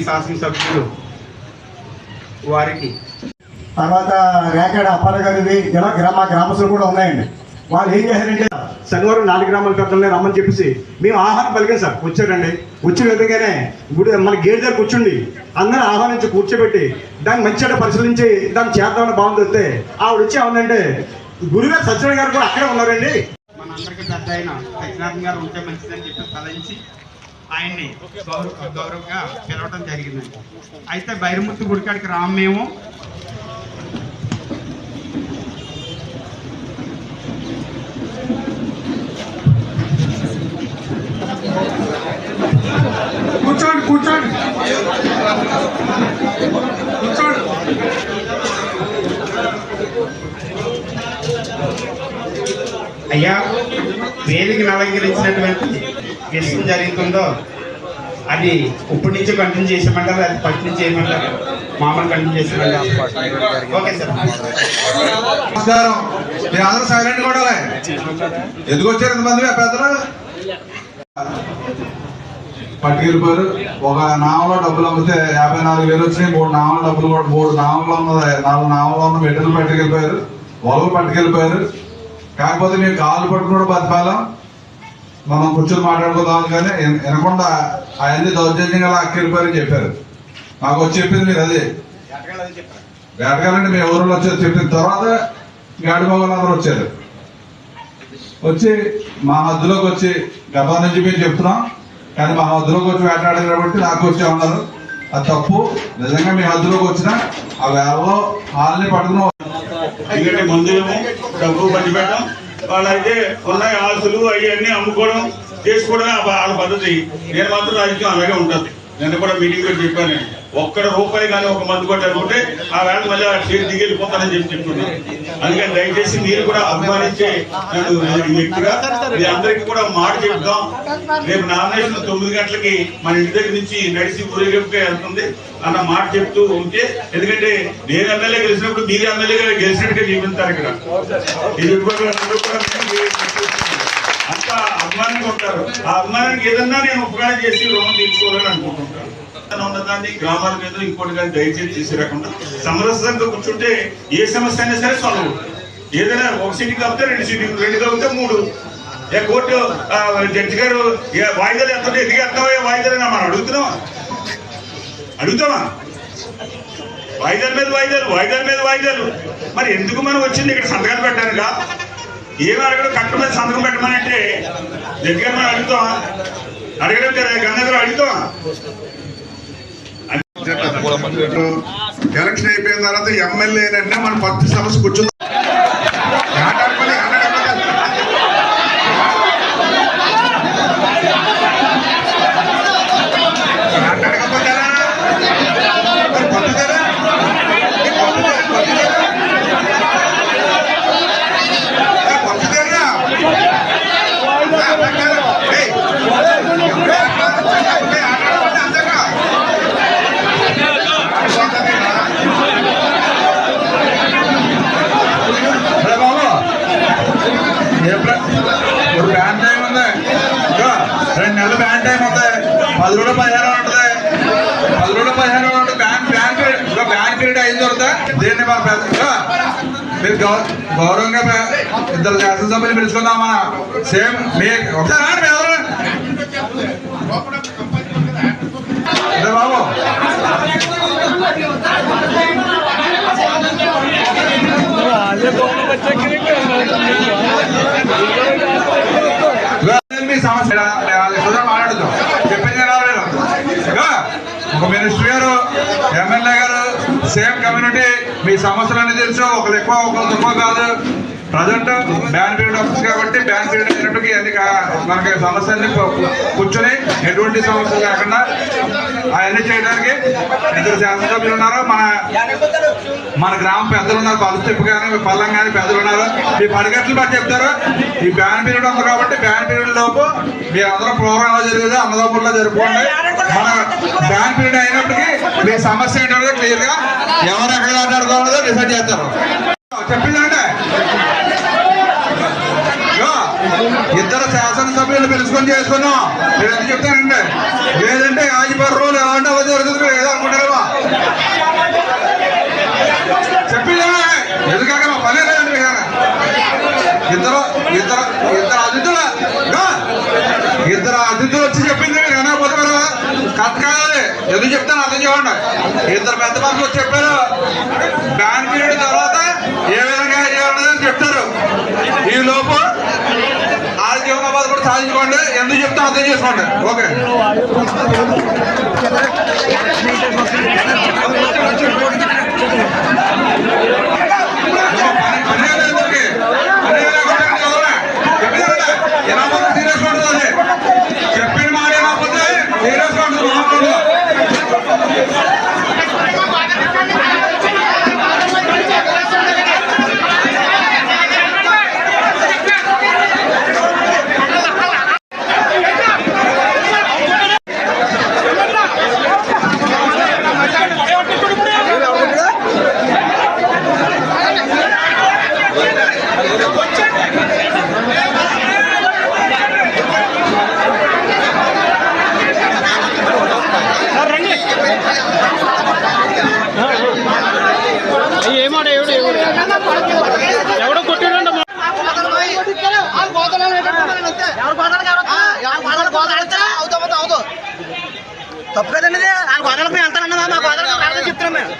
శాసనసభ్యులు వారికి తర్వాత రేకాడ అప్పార గారిది ఇలా గ్రామస్తులు కూడా ఉన్నాయండి. వాళ్ళు ఏం చేశారంటే శనివారం 4 గ్రామాల పెద్దలనే రమ్మని చెప్పేసి మేము ఆహ్వానం పలికాం సార్. వచ్చారండి. వచ్చిన విధంగానే గుడి మన గేట్ దగ్గర కూర్చుండి అందరూ ఆహ్వానించి కూర్చోబెట్టి దాన్ని మంచిగా పరిశీలించి దాన్ని చేద్దామని బాగుంది వస్తే ఆవిడ వచ్చి ఏమందంటే గురుగారు సత్యనారాయణ గారు కూడా అక్కడే ఉన్నారండి. మనందరికీ పెద్ద అయిన సత్యనారాయణ గారు ఉంటే మంచిదని చెప్పి తలంచి ఆయన్ని గౌరవంగా పిలవడం జరిగిందండి. అయితే బైరముత్తు గుడికాడికి రాము మేము. కూర్చోండి కూర్చోండి కూర్చోండి. అయ్యా, వేదికను అలంకరించినటువంటి విషయం జరుగుతుందో అది ఇప్పటి నుంచి కంటిన్యూ చేసేమంటారు, అది ఫస్ట్ నుంచి చేయమంటారు, మామూలు కంటిన్యూ చేసేమంటారు? Okay sir. నమస్కారం. మీరు అందరూ సైలెంట్ కూడా ఎందుకు వచ్చారు ఇంతమంది పెద్దలు? పట్టుకెళ్ళిపోయారు. ఒక నామలో డబ్బులు అమ్మితే 54,000 వచ్చినాయి. 3 నామల డబ్బులు కూడా 3 నామల్లో ఉన్నది 4 నామల్లో ఉన్న బిడ్డలు పట్టుకెళ్ళిపోయారు. ఒలలు పట్టుకెళ్ళిపోయారు. కాకపోతే మేము కాళ్ళు పట్టుకుని కూడా బతిపాలం, మనం కూర్చొని మాట్లాడుకోదాం కానీ వినకుండా అవన్నీ దౌర్జన్యంగా అక్కెళ్ళిపోయారని చెప్పారు. మాకు వచ్చి చెప్పింది మీరు అదే వేటగాలంటే మీ ఊరిలో వచ్చి చెప్పిన తర్వాత గాడి మగవాళ్ళందరూ వచ్చారు. వచ్చి మా మధ్యలోకి వచ్చి గతం నుంచి మేము చెప్తున్నాం కానీ మా హద్దులోకి వచ్చి వేటాడారు కాబట్టి నాకు వచ్చే ఉన్నారు. అది తప్పు. నిజంగా మీ హద్దులోకి వచ్చిన ఆ వేలలో వాళ్ళని పట్టుకున్నాం. ఎందుకంటే మందులేమో డబ్బు పంచి పెట్టడం, వాళ్ళైతే ఉన్నాయి ఆస్తులు అవన్నీ అమ్ముకోవడం చేసుకోవడమే వాళ్ళ పద్ధతి. నేను మాత్రం రాజకీయం అలాగే ఉంటుంది. నేను కూడా మీటింగ్ లో చెప్పాను, ₹1 కానీ ఒక మందు కొట్టాలంటే ఆ వేళ మళ్ళీ ఆ షేర్ దిగెళ్ళిపోతానని చెప్తున్నాను. అందుకని దయచేసి మీరు కూడా అభిమానించే వ్యక్తిగా మీ అందరికీ కూడా మాట చెప్తాం. రేపు నామినేషన్ 9 గంటలకి మన ఇంటి దగ్గర నుంచి నడిచి ఊరేగింపుగా వెళ్తుంది అన్న మాట చెప్తూ ఉంటే, ఎందుకంటే నేను ఎమ్మెల్యే గెలిచినప్పుడు మీరు ఎమ్మెల్యేగా గెలిచినట్టుగా చూపించారు. ఇక్కడ ఈ అంతా అభిమానంగా ఉంటారు. ఆ అభిమానానికి ఏదన్నా నేను ఉపకారం చేసి రుణం తీర్చుకోవాలని అనుకుంటుంటాను. ఉన్నదాన్ని గ్రామాల మీద ఇంకోటి కానీ దయచేసి తీసుకురాకుండా సమరసంగా కూర్చుంటే ఏ సమస్య అయినా సరే సాల్వ్. ఏదైనా ఒక సీటుకి కాకపోతే 2 సీట్లు, 2 కాకపోతే 3. కోర్టు జడ్జి గారు వాయిదాలు ఎంత ఎదిగేస్తావా వాయిదాలు మనం అడుగుతామా? వాయిదాల మీద వాయిదాలు. మరి ఎందుకు మనం వచ్చింది ఇక్కడ సంతకాలు పెట్టానుగా? ఏమి అడగడం కట్ట మీద సంతకం పెట్టమని అంటే జడ్జి గారు మనం అడుగుతామా? అడగడం కదా గంగాధర అడుగుతామా? ఎలక్షన్ అయిపోయిన తర్వాత ఎమ్మెల్యేనంటే మన పత్తి సమస్య కూర్చుంది. ఇప్పుడు బ్యాన్ టైం ఉంది, 2 నెలలు బ్యాన్ టైం ఉంది. 10 రోజులు 15 ఉంటుంది. 10 రోజులు 15 ఉంటుంది. బ్యాన్ పీరియడ్ అయిన తర్వాత దీన్ని మన మీరు గౌరవంగా 2 శాసనసభ్యులు పిలుచుకుందాం. మన సేమ్ మీ ఒకసారి బాబు మీ సమస్య మాట్లాడుతాం. చెప్పింది ఒక మినిస్టర్ గారు, ఎమ్మెల్యే గారు, సేమ్ కమ్యూనిటీ, మీ సమస్యలన్నీ తెలుసు. ఒకరు ఎక్కువ ఒకరు తక్కువ కాదు. ప్రజెంట్ బ్యాన్ పీరియడ్ వస్తుంది కాబట్టి బ్యాన్ పీరియడ్ అయినప్పటికీ అన్ని మనకి సమస్యల్ని కూర్చొని ఎటువంటి సమస్యలు లేకుండా అవన్నీ చేయడానికి 2 శాసనసభ్యులు ఉన్నారు. మన గ్రామ పెద్దలు ఉన్నారు. పలుస్తిప్పు కానీ పల్లం కానీ పెద్దలు ఉన్నారు. మీ పడిగట్లు బట్టి చెప్తారు. ఈ బ్యాన్ పీరియడ్ ఉంది కాబట్టి బ్యాన్ పీరియడ్ లోపు మీరు అందరూ ప్రోగ్రామ్ లో జరిగేది అన్నదమ్ముల్లో జరుపుకోండి. మన బ్యాన్ పీరియడ్ అయినప్పటికీ మీ సమస్య ఏంటో క్లియర్ గా ఎవరు ఎక్కడ మాట్లాడుకోవాలో డిసైడ్ చేస్తారు. చెప్పిందంటే ఇద్దరు శాసనసభ్యులు పిలుచుకొని చేసుకున్నాం. నేను ఎందుకు చెప్తానంటే లేదంటే ఆజిపర్ రోజులు ఎలా అంటే అలా జరుగుతుంది. ఏదో అనుకుంటారేమో చెప్పిందా ఎందుకాక మా పని లేదండి. ఇద్దరు ఇద్దరు అతిథులు వచ్చి చెప్పింది మీరు వినకపోతే మీరు కథ కాదు. ఎందుకు చెప్తాను అర్థం చేయండి. ఇద్దరు పెద్ద మనుషులు వచ్చి చెప్పారు. బ్యాన్ పీరియడ్ తర్వాత ఏ విధంగా చేయాలని చెప్తారు. ఈ లోపు ఆడ జీవనోపాధి కూడా సాధించుకోండి. ఎందుకు చెప్తాను అర్థం చేసుకోండి. ఓకే చెప్పిన మాట ఏమవుతుంది సీరియస్ గా ఉంటుంది. ఎవడో కొట్టిండండి తప్పు కదండి. ఆ గోదాలకు మేము వెళ్తానన్నా మా గోదాలకు చెప్తున్నాం మేము.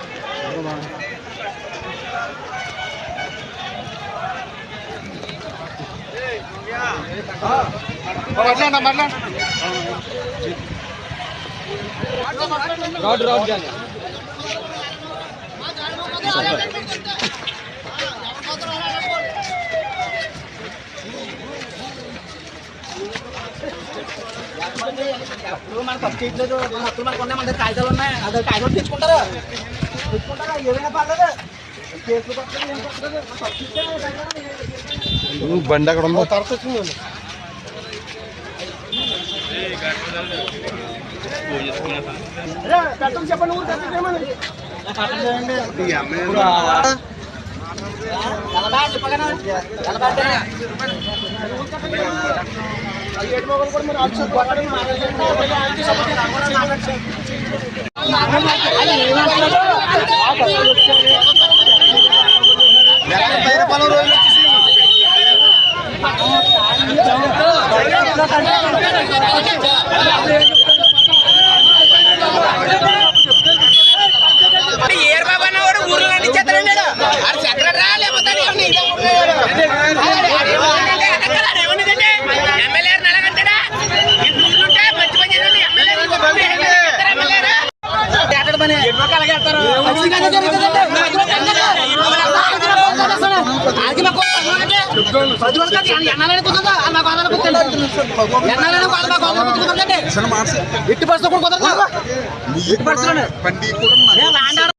అప్పుడు మనకు తప్పు చేయట్లేదు. మన హక్కులు మనకు ఉన్నాయి. మన దగ్గర కాగితాలు ఉన్నాయి. అదే కాగితాలు తెచ్చుకుంటారా ఏదైనా పర్లేదు. బండి అక్కడ ఉందో తర్వాత వచ్చిందండి. చెప్పండి ఊరు చెప్పండి. ఏర్ బాబా వాడు ఊర్లో నడిచేస్తారండి. సెక్రటరీ లేకపోతే ఎమ్మెల్యే నడగంటాడా ఇంటుంటే మంచి పని చేయండి. ఎమ్మెల్యే ఎట్టి పరిస్థితులు కుదరదు.